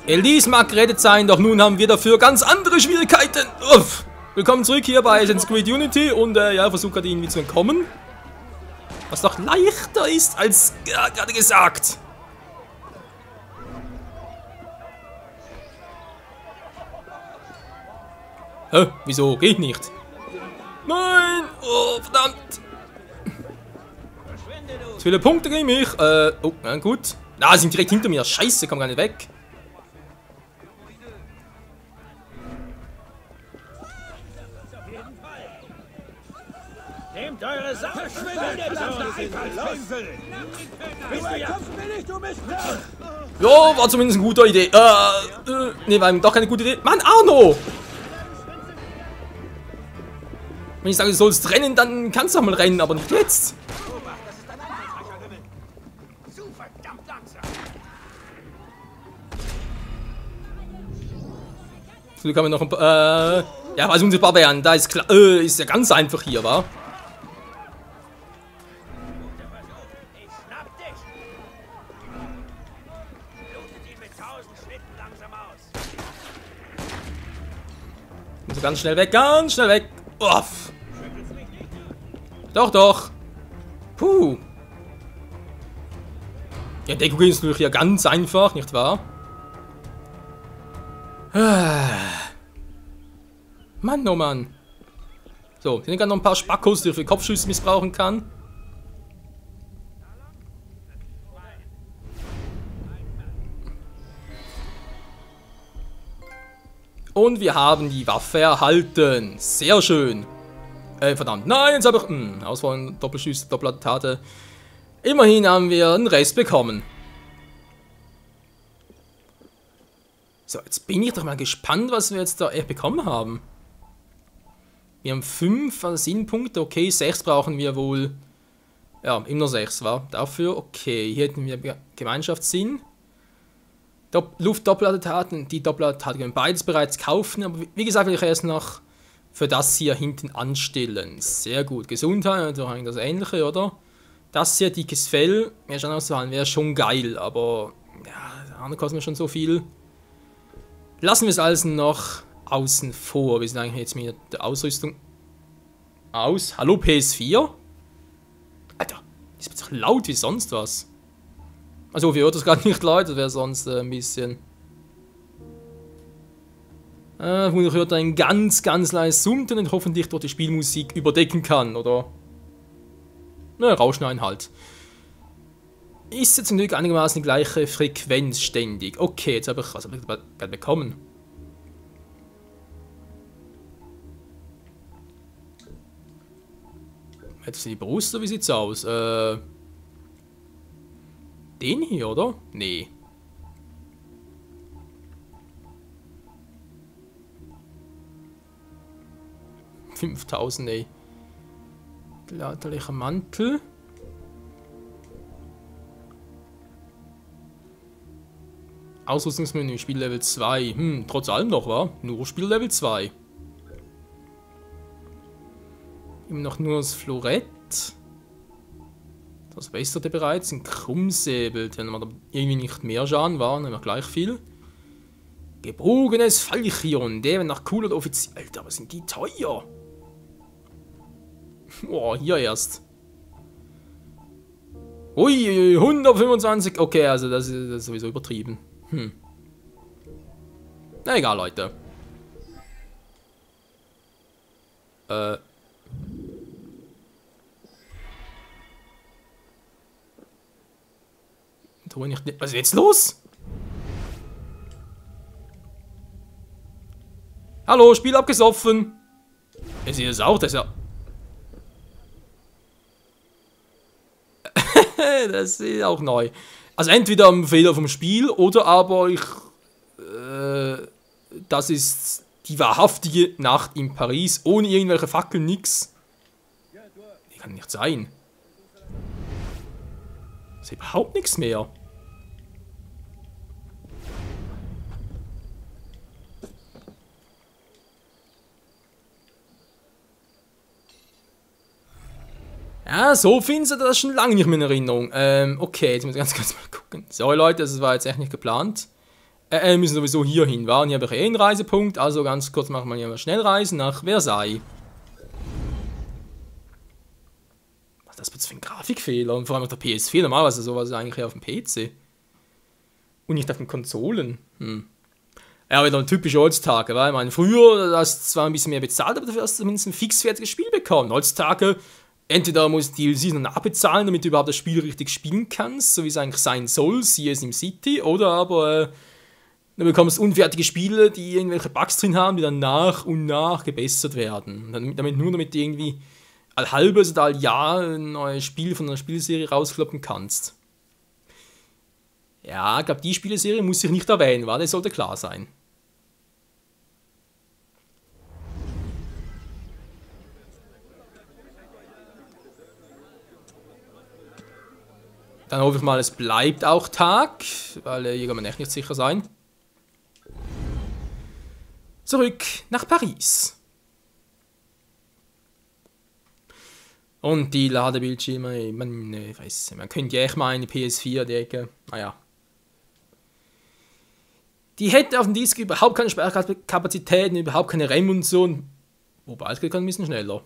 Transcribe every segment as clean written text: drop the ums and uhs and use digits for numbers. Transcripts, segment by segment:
Elise mag gerettet sein, doch nun haben wir dafür ganz andere Schwierigkeiten. Uff. Willkommen zurück hier bei Assassin's Creed Unity und ja, versuche gerade irgendwie zu entkommen. Was doch leichter ist als gerade gesagt. Hä? Wieso? Geht nicht. Nein! Oh, verdammt! Zu viele Punkte gegen mich. Oh, na gut. Na, sind direkt hinter mir. Scheiße, komm gar nicht weg. Nehmt eure Sache, verschwindet! Ja, war zumindest eine gute Idee. Ne, war doch keine gute Idee. Mann, Arno! Wenn ich sage, du sollst rennen, dann kannst du auch mal rennen, aber nicht jetzt. So, kann man noch ein paar, ja, was unsere Barbaren, da ist klar, ist ja ganz einfach hier, wa? Also ganz schnell weg, ganz schnell weg. Uff. Doch, doch. Puh. Ja, Deckung ist natürlich ja ganz einfach, nicht wahr? Mann, oh Mann. So, hier sind gerade noch ein paar Spackos, die ich für Kopfschüsse missbrauchen kann. Und wir haben die Waffe erhalten. Sehr schön. Verdammt. Nein, jetzt habe ich... Auswahl, Doppelschüsse, Doppelattentate. Immerhin haben wir einen Rest bekommen. So, jetzt bin ich doch mal gespannt, was wir jetzt da bekommen haben. Wir haben 5 Sinnpunkte. Okay, 6 brauchen wir wohl. Ja, immer 6, war. Dafür, okay. Hier hätten wir Gemeinschaftssinn. Luftdoppelattentaten, die Doppelattentaten können beides bereits kaufen, aber wie gesagt, will ich erst noch für das hier hinten anstellen. Sehr gut. Gesundheit, also das Ähnliche, oder? Das hier, dickes Fell, wäre schon auszuhalten, wäre schon geil, aber ja, der andere kostet mir schon so viel. Lassen wir es also noch außen vor. Wir sind eigentlich jetzt mit der Ausrüstung aus. Hallo PS4? Alter, das ist doch laut wie sonst was. Also, wir hört das gerade nicht, Leute, das wäre sonst ein bisschen. Ich hört ein ganz, ganz leises Summen und hoffentlich durch die Spielmusik überdecken kann, oder? Ne, Rauschen halt. Ist jetzt zum Glück einigermaßen die gleiche Frequenz ständig. Okay, jetzt habe ich. Was habe ich gerade bekommen? Jetzt die Brust, oder wie sieht's aus? Den hier, oder? Nee. $5.000, ey. Glattlicher Mantel. Ausrüstungsmenü, Spiellevel 2. Trotz allem noch, wa? Nur Spiellevel 2. Immer noch nur das Florett. Das besserte bereits. Ein Krummsäbel. Den haben wir irgendwie nicht mehr Schaden, waren immer gleich viel. Gebogenes Falchion. Der nach cool oder offiziell. Alter, was sind die teuer? Boah, hier erst. Ui, 125. Okay, also das ist sowieso übertrieben. Na egal, Leute. Was ist jetzt los? Hallo, Spiel abgesoffen. Ist hier das auch? Das ist ja. Das ist auch neu. Also entweder ein Fehler vom Spiel oder aber ich. Das ist die wahrhaftige Nacht in Paris ohne irgendwelche Fackeln, nix. Die kann nicht sein. Das ist überhaupt nichts mehr. Ja, so finden sie das schon lange nicht mehr in Erinnerung. Okay, jetzt muss ich ganz kurz mal gucken. Sorry Leute, das war jetzt echt nicht geplant. Wir müssen sowieso hier hin, war? Und hier habe ich eh einen Reisepunkt, also ganz kurz machen wir hier mal Schnellreisen nach Versailles. Was ist das bitte für ein Grafikfehler? Und vor allem auf der PS4, normalerweise sowas eigentlich eher auf dem PC. Und nicht auf den Konsolen. Ja, wieder ein typischer Heutzutage, weil ich meine, früher hast du zwar ein bisschen mehr bezahlt, aber dafür hast du zumindest ein fixfertiges Spiel bekommen. Heutzutage, entweder musst du DLCs noch nachbezahlen, damit du überhaupt das Spiel richtig spielen kannst, so wie es eigentlich sein soll, siehe SimCity, oder aber du bekommst unfertige Spiele, die irgendwelche Bugs drin haben, die dann nach und nach gebessert werden. Damit du irgendwie all halbes oder all Jahr ein neues Spiel von einer Spielserie rauskloppen kannst. Ja, ich glaube, die Spieleserie muss ich nicht erwähnen, weil das sollte klar sein. Dann hoffe ich mal, es bleibt auch Tag, weil hier kann man echt nicht sicher sein. Zurück nach Paris. Und die Ladebildschirme, man könnte ja echt mal eine PS4 decken. Naja. Die hätte auf dem Disk überhaupt keine Speicherkapazitäten, überhaupt keine RAM und so. Wobei, es geht ein bisschen schneller.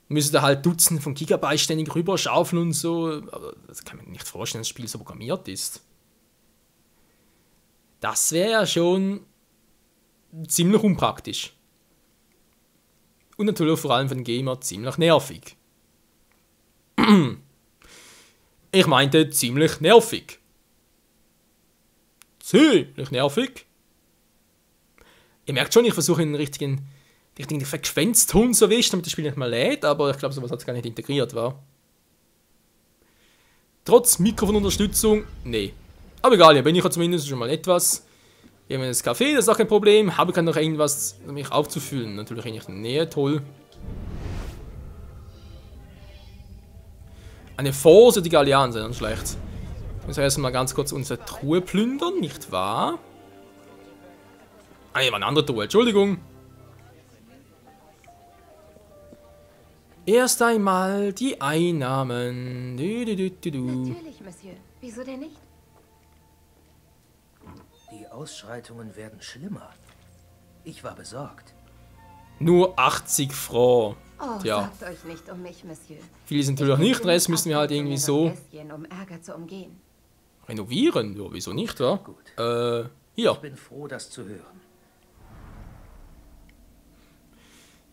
Müsste da halt Dutzende von Gigabyte ständig rüberschaufeln und so. Aber das kann man sich nicht vorstellen, dass das Spiel so programmiert ist. Das wäre ja schon ziemlich unpraktisch. Und natürlich vor allem für den Gamer ziemlich nervig. Ich meinte ziemlich nervig. Ziemlich nervig. Ihr merkt schon, ich versuche einen richtigen Frequenzton zu erwischen, damit das Spiel nicht mal lädt, aber ich glaube, sowas hat es gar nicht integriert, war. Trotz Mikrofonunterstützung, nee. Aber egal, hier bin ich ja zumindest schon mal etwas. Hier haben wir das Café, das ist auch kein Problem. Habe ich noch irgendwas, um mich aufzufüllen. Natürlich in der Nähe, toll. Eine vorsichtige Allianz, dann schlecht. Ich muss erstmal ganz kurz unsere Truhe plündern, nicht wahr? Ah, hier war eine andere Truhe, Entschuldigung. Erst einmal die Einnahmen. Natürlich, Monsieur. Wieso denn nicht? Die Ausschreitungen werden schlimmer. Ich war besorgt. Nur 80 Francs. Oh, Tja. sagt euch nicht um mich, Monsieur. Viele sind natürlich nicht, den Rest müssen wir halt irgendwie so Um Ärger zu umgehen. renovieren. Ja, wieso nicht, wa? Gut. Hier. Ich bin froh, das zu hören.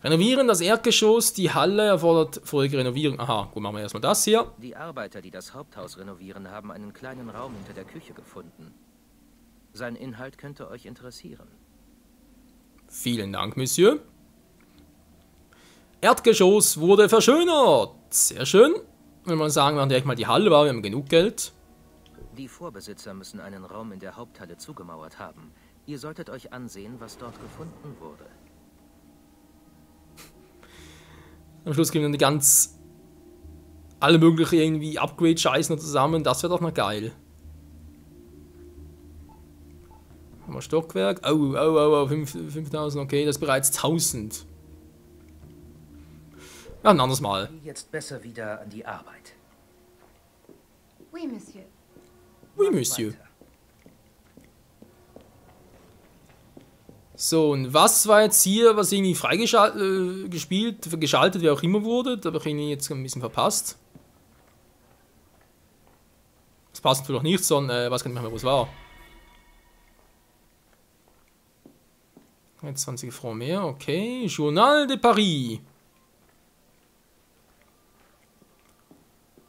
Renovieren das Erdgeschoss, die Halle erfordert vorige Renovierung. Aha, gut, machen wir erstmal das hier. Die Arbeiter, die das Haupthaus renovieren, haben einen kleinen Raum hinter der Küche gefunden. Sein Inhalt könnte euch interessieren. Vielen Dank, Monsieur. Erdgeschoss wurde verschönert. Sehr schön. Wenn man sagen, wir haben direkt mal die Halle, weil wir haben genug Geld. Die Vorbesitzer müssen einen Raum in der Haupthalle zugemauert haben. Ihr solltet euch ansehen, was dort gefunden wurde. Am Schluss kriegen wir dann alle möglichen irgendwie Upgrade-Scheißen noch zusammen. Das wäre doch noch geil. Mal Stockwerk. Oh, 5000, okay, das ist bereits 1000. Ja, ein anderes Mal. Jetzt besser wieder an die Arbeit. Oui, Monsieur. Oui, Monsieur. Weiter. So, und was war jetzt hier, was irgendwie geschaltet, wie auch immer wurde? Da habe ich irgendwie jetzt ein bisschen verpasst. Das passt natürlich nicht, sondern was kann ich mehr, wo es war. 20 Francs mehr, okay. Journal de Paris.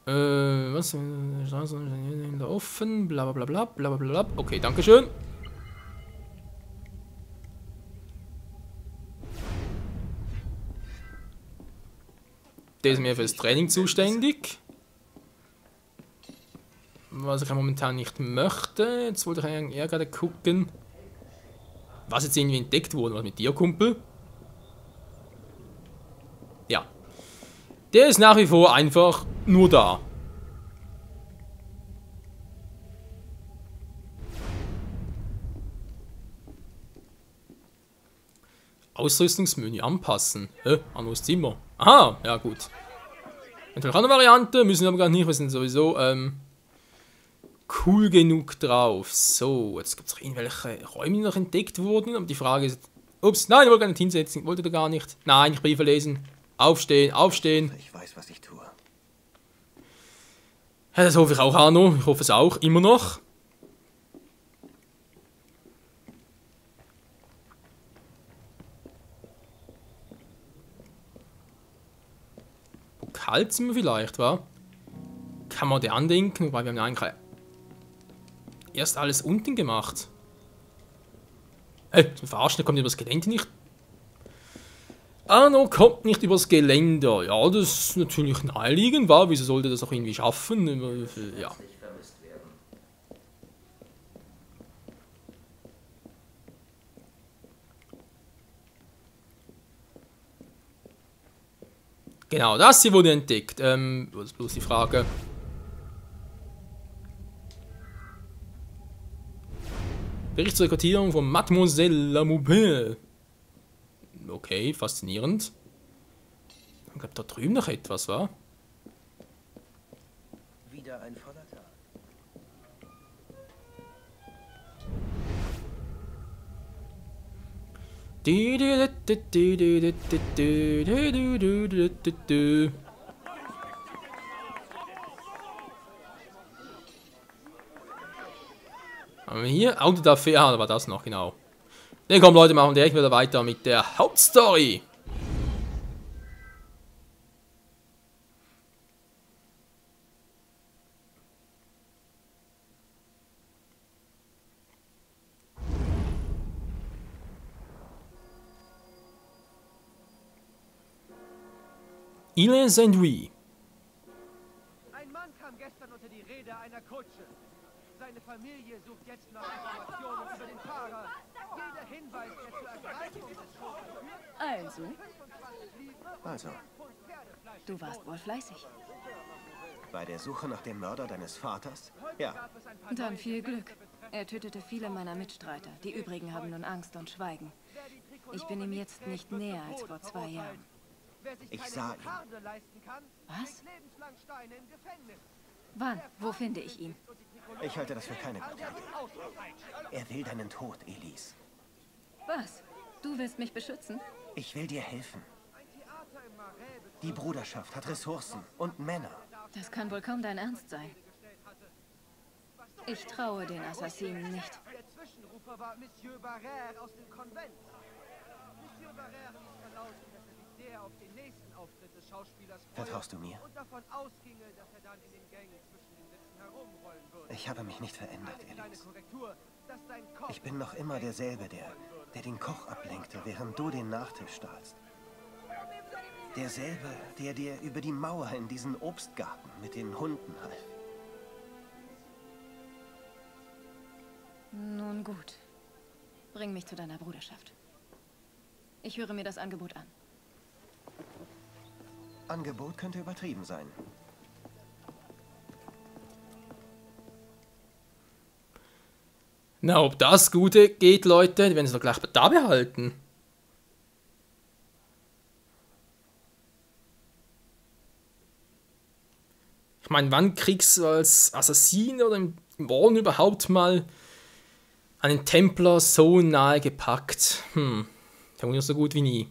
Was? Straßen offen, bla bla bla bla bla bla. Okay, dankeschön. Der ist mir fürs Training zuständig. Was ich momentan nicht möchte. Jetzt wollte ich eigentlich eher gerade gucken, was jetzt irgendwie entdeckt wurde. Was mit dir, Kumpel? Ja. Der ist nach wie vor einfach nur da. Ausrüstungsmenü anpassen. Anderes Zimmer. Aha, ja gut. Natürlich auch eine Variante, müssen wir aber gar nicht, wir sind sowieso cool genug drauf. So, jetzt gibt es noch irgendwelche Räume, die noch entdeckt wurden. Aber die Frage ist, ups, nein, ich wollte gar nicht hinsetzen. Wollte da gar nicht. Nein, ich Briefe lesen. Aufstehen, aufstehen. Ich weiß, was ich tue. Ja, das hoffe ich auch, Arno. Ich hoffe es auch, immer noch. Pokalzimmer vielleicht, wa? Kann man den andenken, weil wir haben eigentlich erst alles unten gemacht. Zum Verarschen, kommt übers Gelände nicht. Arno kommt nicht übers Geländer. Ja, das ist natürlich naheliegend, wa? Wieso sollte das auch irgendwie schaffen? Ja. Genau, das hier wurde entdeckt. Das ist bloß die Frage. Bericht zur Rekrutierung von Mademoiselle Lamoupin. Okay, faszinierend. Ich glaube, da drüben noch etwas, wa? Wieder ein voller Tag. Haben wir hier? Auto da war das noch, genau. Dann kommen Leute, machen direkt wieder weiter mit der Hauptstory. Ile Saint-Louis. Ein Mann kam gestern unter die Räder einer Kutsche. Seine Familie sucht jetzt nach Informationen über den Fahrer. Jeder Hinweis, der zur Ergreifung des Toten führt, Also, Du warst wohl fleißig. bei der Suche nach dem Mörder deines Vaters? Ja, Dann viel Glück. Er tötete viele meiner Mitstreiter. Die übrigen haben nun Angst und schweigen. Ich bin ihm jetzt nicht näher als vor 2 Jahren. wer sich Ich keine sah ihn. Kokarde leisten kann, Was? kriegt lebenslang Steine im Gefängnis. Wann? Wo finde ich ihn? ich halte das für keine gute Idee. Er will deinen Tod, Elise. Was? Du willst mich beschützen? Ich will dir helfen. Die Bruderschaft hat Ressourcen und Männer. Das kann wohl kaum dein Ernst sein. Ich traue den Assassinen nicht. Der Zwischenrufer war Monsieur Barrère aus dem Konvent. Monsieur Barrère ließ verlauten, dass er sich sehr auf den nächsten Auftritt des Schauspielers freue Vertraust du mir? und davon ausginge, dass er dann in den Gängen zwischen den Sitzen herumrollen würde. Ich habe mich nicht verändert, Eine kleine Elise. Korrektur, dass dein Kopf Ich bin noch immer derselbe, der den Koch ablenkte, während du den Nachtisch stahlst. Derselbe, der dir über die Mauer in diesen Obstgarten mit den Hunden half. Nun gut. Bring mich zu deiner Bruderschaft. Ich höre mir das Angebot an. Angebot könnte übertrieben sein. Na, ob das Gute geht, Leute, die werden es doch gleich da behalten. Ich meine, wann kriegst du als Assassin oder im Orden überhaupt mal einen Templer so nahe gepackt? Vermutlich so gut wie nie.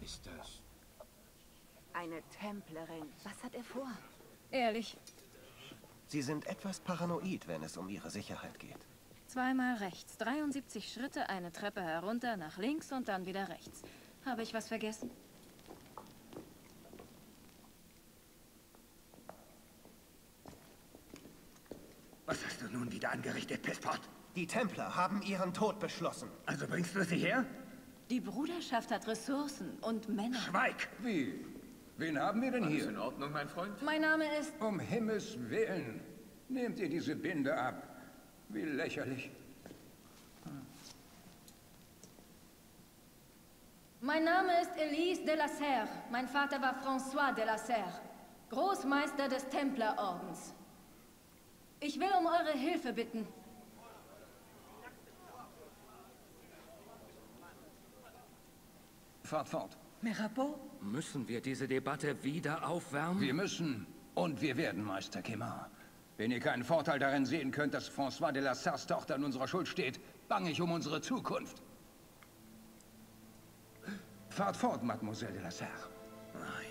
Ist das? Eine Templerin. Was hat er vor? Ehrlich, Sie sind etwas paranoid, wenn es um ihre Sicherheit geht. 2-mal rechts, 73 Schritte, eine Treppe herunter, nach links und dann wieder rechts. Habe ich was vergessen? Was hast du nun wieder angerichtet, Pestpot? Die Templer haben ihren Tod beschlossen. Also bringst du sie her? Die Bruderschaft hat Ressourcen und Männer. Schweig! Wie? Wen haben wir denn hier? In Ordnung, mein Freund? Mein Name ist... Um Himmels Willen. Nehmt ihr diese Binde ab. Wie lächerlich. Mein Name ist Elise de la Serre. Mein Vater war François de la Serre, Großmeister des Templerordens. Ich will um eure Hilfe bitten. Fahrt fort. Mirabeau? Müssen wir diese Debatte wieder aufwärmen? Wir müssen und wir werden, Meister Quemar. Wenn ihr keinen Vorteil darin sehen könnt, dass François de la Serres Tochter in unserer Schuld steht, bange ich um unsere Zukunft. Fahrt fort, Mademoiselle de la Serres.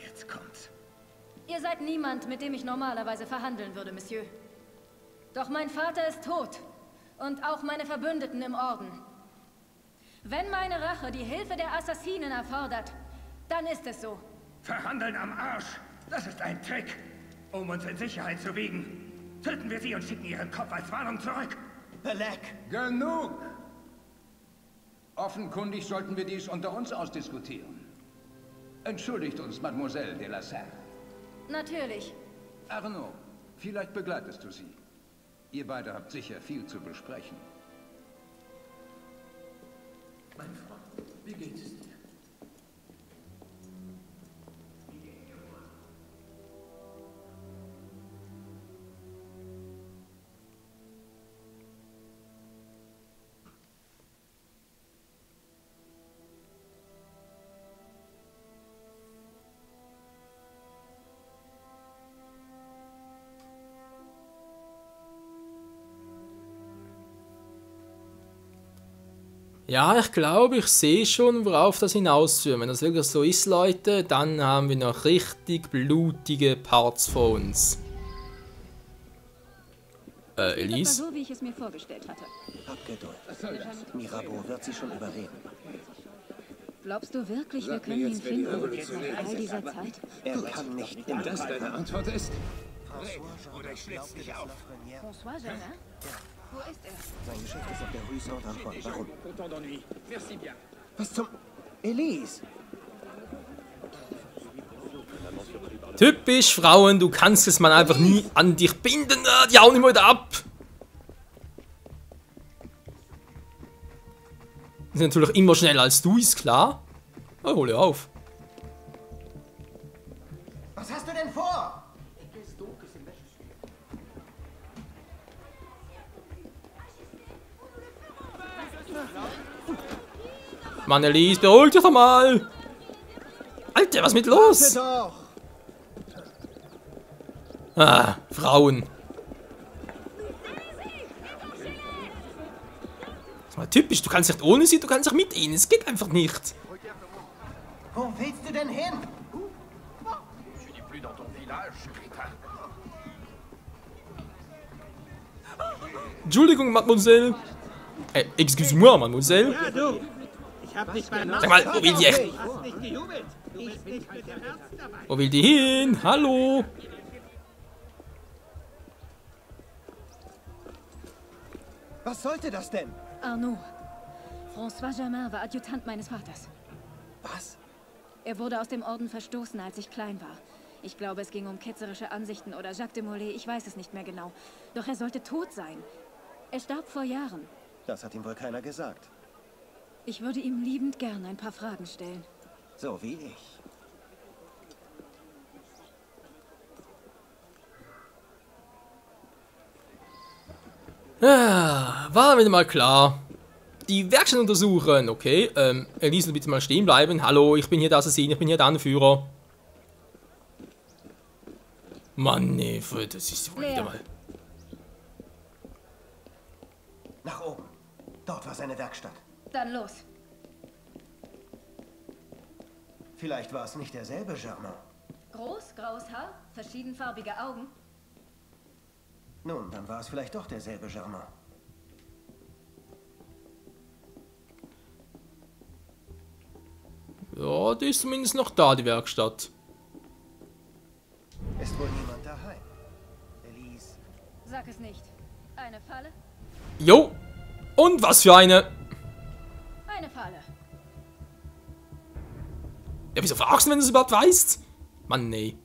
Jetzt kommt's. Ihr seid niemand, mit dem ich normalerweise verhandeln würde, Monsieur. Doch mein Vater ist tot. Und auch meine Verbündeten im Orden. Wenn meine Rache die Hilfe der Assassinen erfordert, dann ist es so. Verhandeln am Arsch. Das ist ein Trick, um uns in Sicherheit zu wiegen. Töten wir sie und schicken ihren Kopf als Warnung zurück. Belek! Genug! Offenkundig sollten wir dies unter uns ausdiskutieren. Entschuldigt uns, Mademoiselle de la Serres. Natürlich. Arnaud, vielleicht begleitest du sie. Ihr beide habt sicher viel zu besprechen. Mein Freund, wie geht es dir? Ja, ich glaube, ich sehe schon, worauf das hinausführt. Wenn das wirklich so ist, Leute, dann haben wir noch richtig blutige Parts vor uns. Elise? So, wie ich es mir vorgestellt hatte. Hab Geduld. Mirabeau wird sie schon überreden. Glaubst du wirklich, wir können ihn finden nach all dieser Zeit? Er kann nicht immer Das deine Antwort ist? Oder ich schlitz dich auf. François Germain? Wo ist er? Sein Geschäft ist auf der Rue Saint-Antoine. Warum? Was zum... Elise! Typisch Frauen, du kannst es man einfach nie an dich binden. Die hauen immer wieder ab. Die sind natürlich immer schneller als du, ist klar. Oh, hole auf. Was hast du denn vor? Mann, Elise, beruhig dich doch mal. Alter, was ist mit los? Doch! Ah, Frauen. Das ist mal typisch, du kannst nicht ohne sie, du kannst nicht mit ihnen. Es geht einfach nicht. Wo willst du denn hin? Entschuldigung, Mademoiselle. Excuse-moi, Mademoiselle. Ja, du. Ich hab nicht mal Sag mal, wo will die? hast nicht gejubelt. Ich bin heute ernst dabei. Wo will die hin? Hallo? Was sollte das denn? Arnaud. François Germain war Adjutant meines Vaters. Was? Er wurde aus dem Orden verstoßen, als ich klein war. Ich glaube, es ging um ketzerische Ansichten oder Jacques de Molay, ich weiß es nicht mehr genau. Doch er sollte tot sein. Er starb vor Jahren. Das hat ihm wohl keiner gesagt. Ich würde ihm liebend gern ein paar Fragen stellen. So wie ich. Ah, war wieder mal klar. Die Werkstatt untersuchen, okay. Elise, bitte mal stehen bleiben. Hallo, ich bin hier der Assassin, ich bin hier der Anführer. Mann, nee, das ist wohl wieder mal. Nach oben. Dort war seine Werkstatt. Dann los. Vielleicht war es nicht derselbe Germain. Groß, graues Haar, verschiedenfarbige Augen. Nun, dann war es vielleicht doch derselbe Germain. Ja, die ist zumindest noch da, die Werkstatt. Ist wohl niemand daheim. Elise. Sag es nicht. Eine Falle? Jo! Und was für eine? Eine Falle. Ja, wieso fragst du, wenn du es überhaupt weißt? Mann, nee.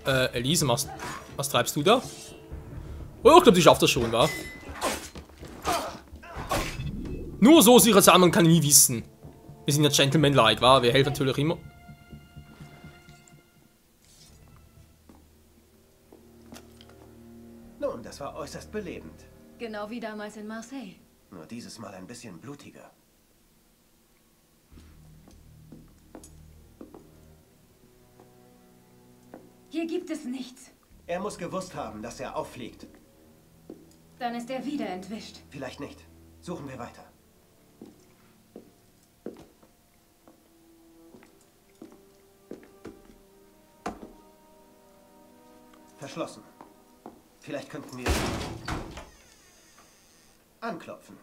Elise, was treibst du da? Oh, ich glaube, die schafft das schon, wa? Nur so sicher sein, man kann nie wissen. Wir sind ja Gentleman-like, wa? Wir helfen natürlich immer. Nun, das äußerst belebend. Genau wie damals in Marseille. Nur dieses Mal ein bisschen blutiger. Hier gibt es nichts. Er muss gewusst haben, dass er auffliegt. Dann ist er wieder entwischt. Vielleicht nicht. Suchen wir weiter. Verschlossen. Vielleicht könnten wir anklopfen.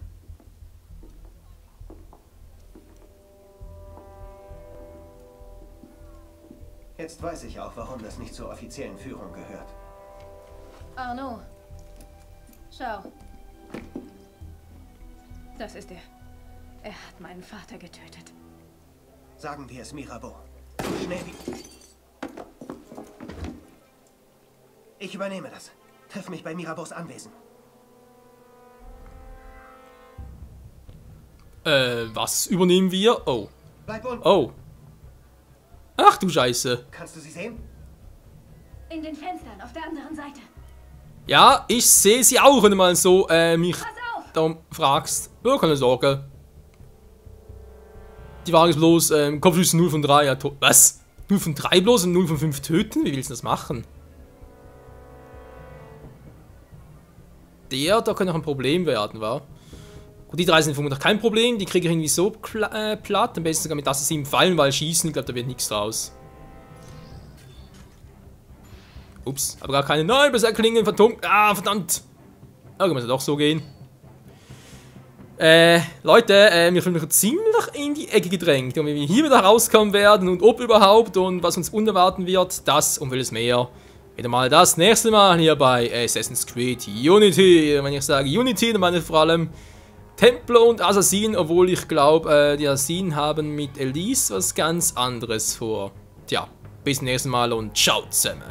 Jetzt weiß ich auch, warum das nicht zur offiziellen Führung gehört. Arnaud. Schau. Das ist er. Er hat meinen Vater getötet. Sagen wir es Mirabeau. Schnell wie... Ich übernehme das. Triff mich bei Mirabeaus Anwesen. Was übernehmen wir? Oh. Bleib unten. Oh. Ach du Scheiße. Kannst du sie sehen? In den Fenstern auf der anderen Seite. Ja, ich sehe sie auch, wenn du mal so mich Pass auf! darum fragst. Ja, keine Sorge. Die Frage ist bloß, Kopfschüsse 0 von 3. Ja, was? 0 von 3 bloß und 0 von 5 töten? Wie willst du das machen? Da könnte noch ein Problem werden, wa? Gut, die 3 sind vermutlich kein Problem. Die kriege ich irgendwie so platt. Am besten sogar mit Assassinen fallen, weil schießen, ich glaube, da wird nichts draus. Ups, aber gar keine. Nein, besser klingen, Phantom. Ah, verdammt. Irgendwann muss es doch so gehen. Leute, wir fühlen mich ziemlich in die Ecke gedrängt. Und wie wir hier wieder rauskommen werden und ob überhaupt und was uns unerwarten wird, das und vieles mehr. Wieder mal das nächste Mal hier bei Assassin's Creed Unity. Wenn ich sage Unity, dann meine ich vor allem Templer und Assassinen, obwohl ich glaube, die Assassinen haben mit Elise was ganz anderes vor. Tja, bis zum nächsten Mal und ciao zusammen.